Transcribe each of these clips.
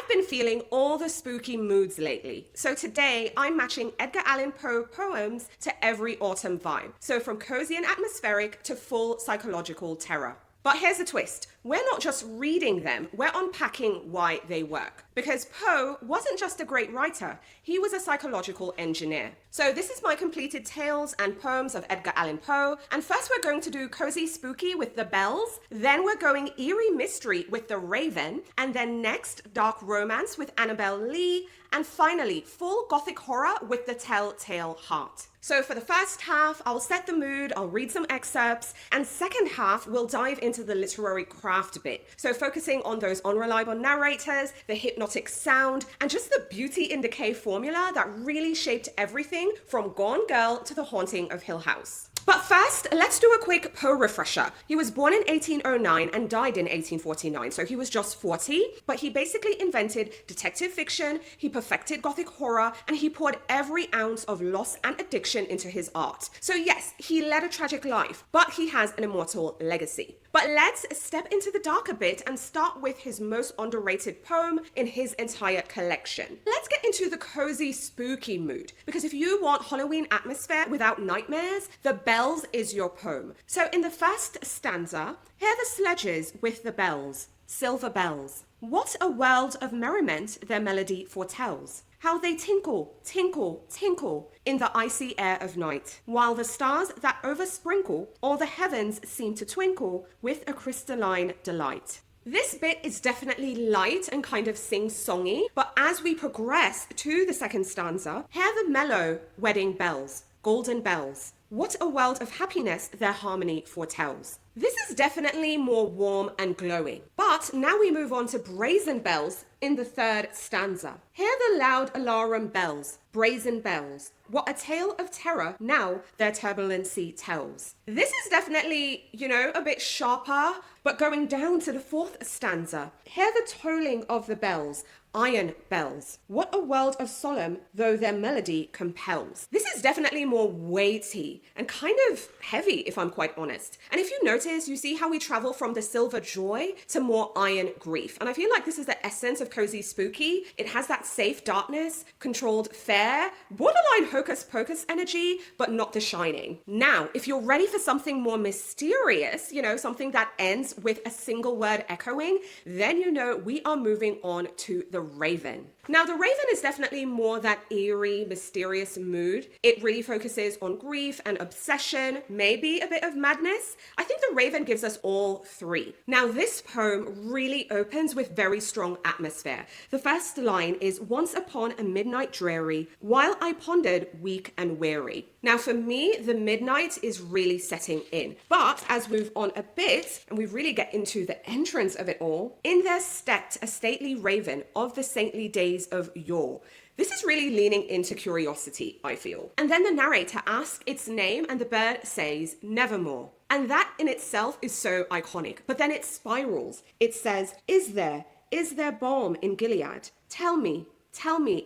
I've been feeling all the spooky moods lately, so today I'm matching Edgar Allan Poe poems to every autumn vibe. So from cozy and atmospheric to full psychological terror. But here's a twist. We're not just reading them, we're unpacking why they work. Because Poe wasn't just a great writer, he was a psychological engineer. So this is my completed tales and poems of Edgar Allan Poe. And first we're going to do cozy spooky with the bells. Then we're going eerie mystery with the raven. And then next, dark romance with Annabel Lee. And finally, full gothic horror with the telltale heart. So for the first half, I'll set the mood, I'll read some excerpts, and second half, we'll dive into the literary craft bit. So focusing on those unreliable narrators, the hypnotic sound, and just the beauty in decay formula that really shaped everything from Gone Girl to The Haunting of Hill House. But first, let's do a quick Poe refresher. He was born in 1809 and died in 1849, so he was just 40, but he basically invented detective fiction, he perfected gothic horror, and he poured every ounce of loss and addiction into his art. So yes, he led a tragic life, but he has an immortal legacy. But let's step into the dark a bit and start with his most underrated poem in his entire collection. Let's get into the cozy, spooky mood, because if you want Halloween atmosphere without nightmares, The Bells is your poem. So in the first stanza, hear the sledges with the bells, silver bells. What a world of merriment their melody foretells. How they tinkle, tinkle, tinkle in the icy air of night, while the stars that oversprinkle all the heavens seem to twinkle with a crystalline delight. This bit is definitely light and kind of sing-songy, but as we progress to the second stanza, hear the mellow wedding bells, golden bells. What a world of happiness their harmony foretells. This is definitely more warm and glowing. But now we move on to brazen bells in the third stanza. Hear the loud alarum bells, brazen bells. What a tale of terror now their turbulency tells. This is definitely, a bit sharper, but going down to the fourth stanza. Hear the tolling of the bells, iron bells. What a world of solemn, though their melody compels. This is definitely more weighty and kind of heavy, if I'm quite honest. And if you notice, you see how we travel from the silver joy to more iron grief. And I feel like this is the essence of cozy spooky. It has that safe darkness, controlled fair, borderline hocus pocus energy, but not The Shining. Now, if you're ready for something more mysterious, something that ends with a single word echoing, then we are moving on to The Raven. Now, The Raven is definitely more that eerie, mysterious mood. It really focuses on grief and obsession, maybe a bit of madness. I think The Raven gives us all three. Now, this poem really opens with very strong atmosphere. The first line is, "Once upon a midnight dreary, while I pondered weak and weary." Now, for me, the midnight is really setting in. But as we move on a bit, and we really get into the entrance of it all, in there stepped a stately raven of the saintly days of yore. This is really leaning into curiosity, I feel. And then the narrator asks its name and the bird says, "Nevermore." And that in itself is so iconic. But then it spirals. It says, is there balm in Gilead? Tell me,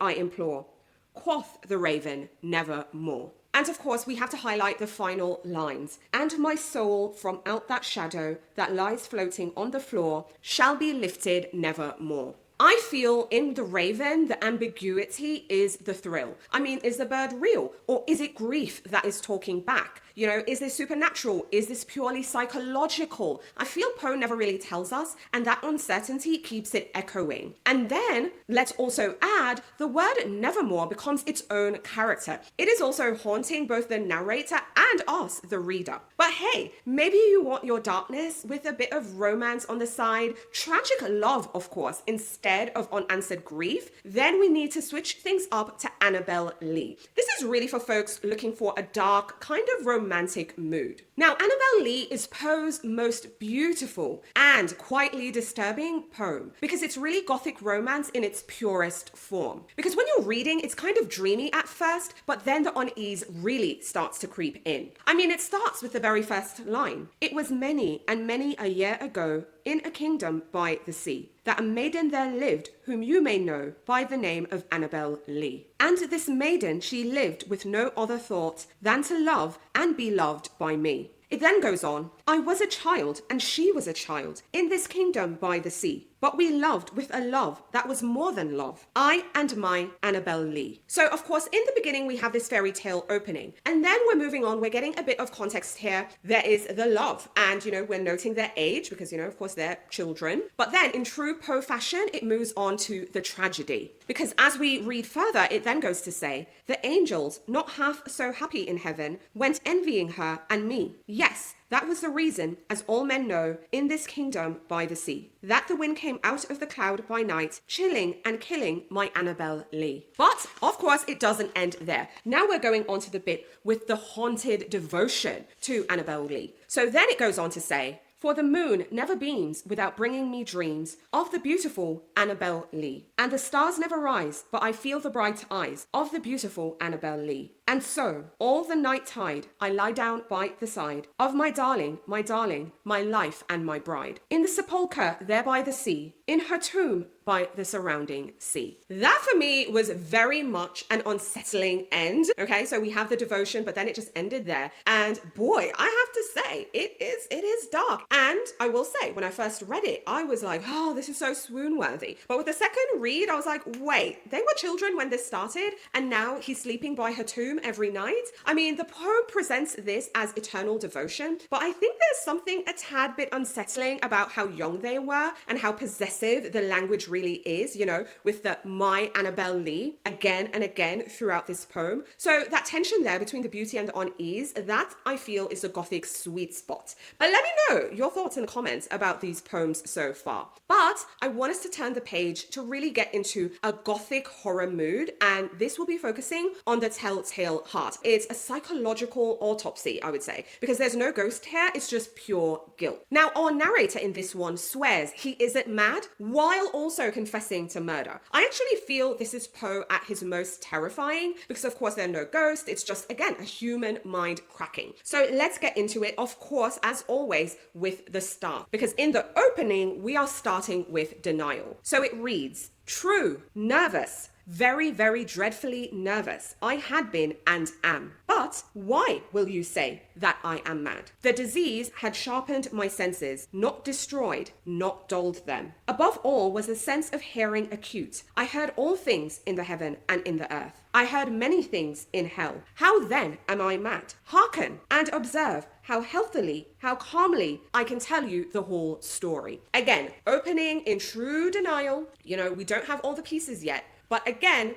I implore. Quoth the raven, "Nevermore." And of course, we have to highlight the final lines. "And my soul from out that shadow that lies floating on the floor shall be lifted nevermore." I feel in The Raven, the ambiguity is the thrill. I mean, is the bird real? Or is it grief that is talking back? Is this supernatural? Is this purely psychological? I feel Poe never really tells us, and that uncertainty keeps it echoing. And then, let's also add, the word nevermore becomes its own character. It is also haunting both the narrator and us, the reader. But hey, maybe you want your darkness with a bit of romance on the side, tragic love, of course, instead of unanswered grief, then we need to switch things up to Annabel Lee. This is really for folks looking for a dark, kind of romantic mood. Now, Annabel Lee is Poe's most beautiful and quietly disturbing poem because it's really gothic romance in its purest form. Because when you're reading, it's kind of dreamy at first, but then the unease really starts to creep in. I mean, it starts with the very first line. "It was many and many a year ago in a kingdom by the sea, that a maiden there lived whom you may know by the name of Annabel Lee. And this maiden, she lived with no other thought than to love and be loved by me." It then goes on, "I was a child and she was a child in this kingdom by the sea. but we loved with a love that was more than love. I and my Annabel Lee. So of course, in the beginning, we have this fairy tale opening, and then we're moving on. We're getting a bit of context here. There is the love, and we're noting their age because of course they're children. But then in true Poe fashion, it moves on to the tragedy, because as we read further, it then goes to say, the angels, not half so happy in heaven, went envying her and me. Yes, that was the reason, as all men know, in this kingdom by the sea, that the wind came out of the cloud by night, chilling and killing my Annabel Lee. But, of course, it doesn't end there. Now we're going on to the bit with the haunted devotion to Annabel Lee. So then it goes on to say, for the moon never beams without bringing me dreams of the beautiful Annabel Lee. And the stars never rise, but I feel the bright eyes of the beautiful Annabel Lee. And so, all the night tide, I lie down by the side of my darling, my life and my bride. In the sepulchre there by the sea, in her tomb by the surrounding sea. That for me was very much an unsettling end. Okay, so we have the devotion, but then it just ended there. And boy, I have to say, it is dark. And I will say, when I first read it, I was like, oh, this is so swoon worthy. But with the second read, I was like, wait, they were children when this started, and now he's sleeping by her tomb every night. I mean, the poem presents this as eternal devotion, but I think there's something a tad bit unsettling about how young they were and how possessive the language really is, with the my Annabel Lee again and again throughout this poem. So that tension there between the beauty and the unease, that I feel is a Gothic sweet spot. But let me know your thoughts and comments about these poems so far. But I want us to turn the page to really get into a Gothic horror mood, and this will be focusing on the telltale heart. It's a psychological autopsy, I would say, because there's no ghost here, it's just pure guilt. Now, our narrator in this one swears he isn't mad while also confessing to murder. I actually feel this is Poe at his most terrifying because, of course, there are no ghosts. It's just, again, a human mind cracking. So let's get into it, of course, as always, with the start, because in the opening, we are starting with denial. So it reads, true, nervous, very, very dreadfully nervous. I had been and am. But why, will you say, that I am mad? The disease had sharpened my senses, not destroyed, not dulled them. Above all was the sense of hearing acute. I heard all things in the heaven and in the earth. I heard many things in hell. How then am I mad? Hearken and observe how healthily, how calmly I can tell you the whole story. Again, opening in true denial. We don't have all the pieces yet. But again,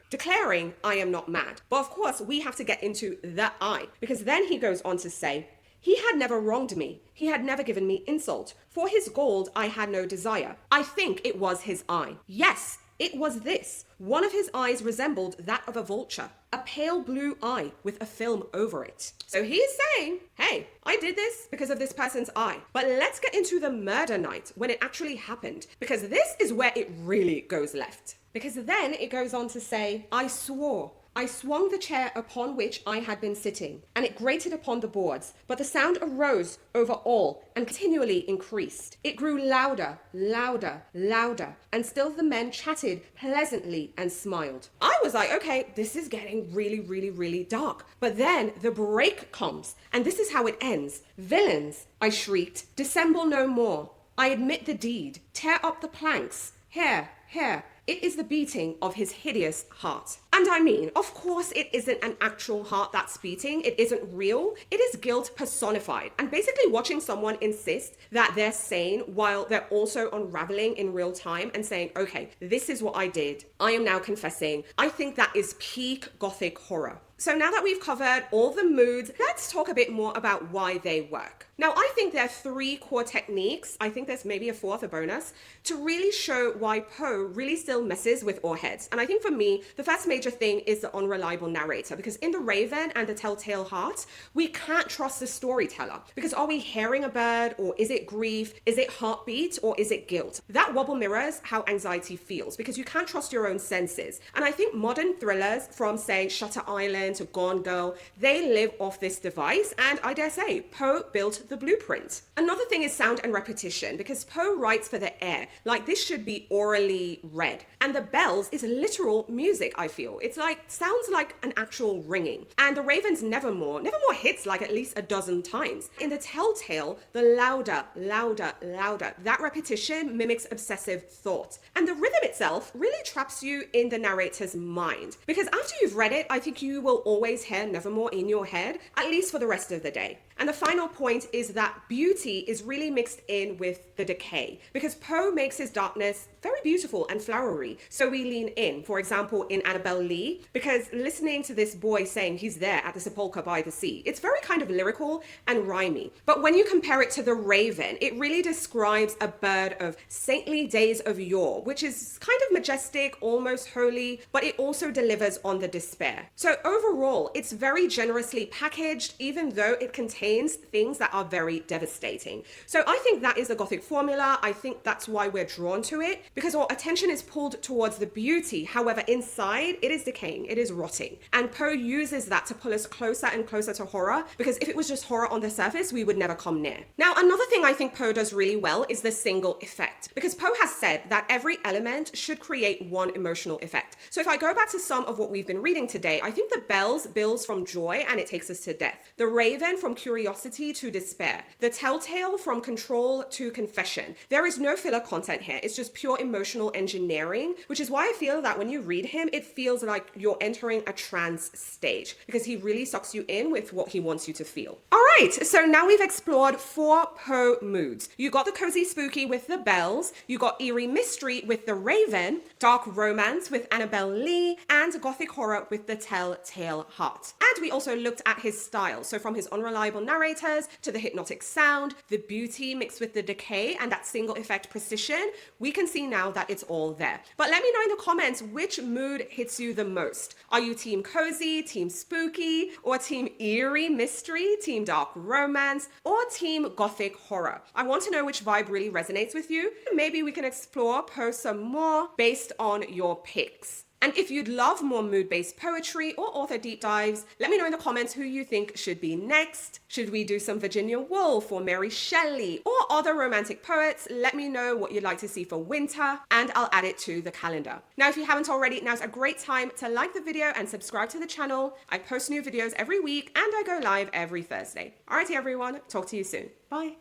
declaring I am not mad. But of course, we have to get into the I, because then he goes on to say, he had never wronged me. He had never given me insult. For his gold, I had no desire. I think it was his eye. Yes, it was this. One of his eyes resembled that of a vulture, a pale blue eye with a film over it. So he is saying, hey, I did this because of this person's eye. But let's get into the murder night when it actually happened, because this is where it really goes left. Because then it goes on to say, I swore. I swung the chair upon which I had been sitting, and it grated upon the boards, but the sound arose over all and continually increased. It grew louder, louder, louder, and still the men chatted pleasantly and smiled. I was like, okay, this is getting really, really, really dark. But then the break comes, and this is how it ends. Villains, I shrieked, dissemble no more. I admit the deed. Tear up the planks. Here, here. It is the beating of his hideous heart. And I mean, of course, it isn't an actual heart that's beating. It isn't real. It is guilt personified. And basically watching someone insist that they're sane while they're also unraveling in real time and saying, okay, this is what I did. I am now confessing. I think that is peak Gothic horror. So now that we've covered all the moods, let's talk a bit more about why they work. Now, I think there are 3 core techniques, I think there's maybe a 4th, a bonus, to really show why Poe really still messes with our heads. And I think for me, the first major thing is the unreliable narrator, because in The Raven and The Telltale Heart, we can't trust the storyteller, because are we hearing a bird, or is it grief, is it heartbeat, or is it guilt? That wobble mirrors how anxiety feels, because you can't trust your own senses. And I think modern thrillers from, say, Shutter Island, Raven to Gone Girl, they live off this device, and I dare say, Poe built the blueprint. Another thing is sound and repetition, because Poe writes for the air, like this should be orally read. And the bells is literal music, I feel. It's like, sounds like an actual ringing. And the Raven's Nevermore hits like at least a dozen times. In the Telltale, the louder, louder, louder. That repetition mimics obsessive thought. And the rhythm itself really traps you in the narrator's mind. Because after you've read it, I think you will always hear Nevermore in your head, at least for the rest of the day. And the final point is that beauty is really mixed in with the decay, because Poe makes his darkness very beautiful and flowery. So we lean in, for example, in Annabel Lee, because listening to this boy saying he's there at the sepulchre by the sea, it's very kind of lyrical and rhymey. But when you compare it to the Raven, it really describes a bird of saintly days of yore, which is kind of majestic, almost holy, but it also delivers on the despair. So overall, it's very generously packaged, even though it contains things that are very devastating. So I think that is the Gothic formula. I think that's why we're drawn to it, because our attention is pulled towards the beauty. However, inside it is decaying, it is rotting. And Poe uses that to pull us closer and closer to horror, because if it was just horror on the surface, we would never come near. Now, another thing I think Poe does really well is the single effect, because Poe has said that every element should create one emotional effect. So if I go back to some of what we've been reading today, I think the bells builds from joy and it takes us to death. The Raven from curiosity to despair. The Telltale from control to confession. There is no filler content here. It's just pure emotional engineering, which is why I feel that when you read him, it feels like you're entering a trance stage, because he really sucks you in with what he wants you to feel. All right, so now we've explored 4 Poe moods. You got the cozy spooky with the bells, you got eerie mystery with the Raven, dark romance with Annabel Lee, and gothic horror with the Telltale Heart. And we also looked at his style, so from his unreliable narrators to the hypnotic sound, the beauty mixed with the decay and that single effect precision, we can see now that it's all there. But let me know in the comments which mood hits you the most. Are you team cozy, team spooky, or team eerie mystery, team dark romance, or team gothic horror? I want to know which vibe really resonates with you. Maybe we can explore Poe some more based on your picks. And if you'd love more mood-based poetry or author deep dives, let me know in the comments who you think should be next. Should we do some Virginia Woolf or Mary Shelley or other romantic poets? Let me know what you'd like to see for winter and I'll add it to the calendar. Now, if you haven't already, now's a great time to like the video and subscribe to the channel. I post new videos every week and I go live every Thursday. Alrighty everyone, talk to you soon. Bye.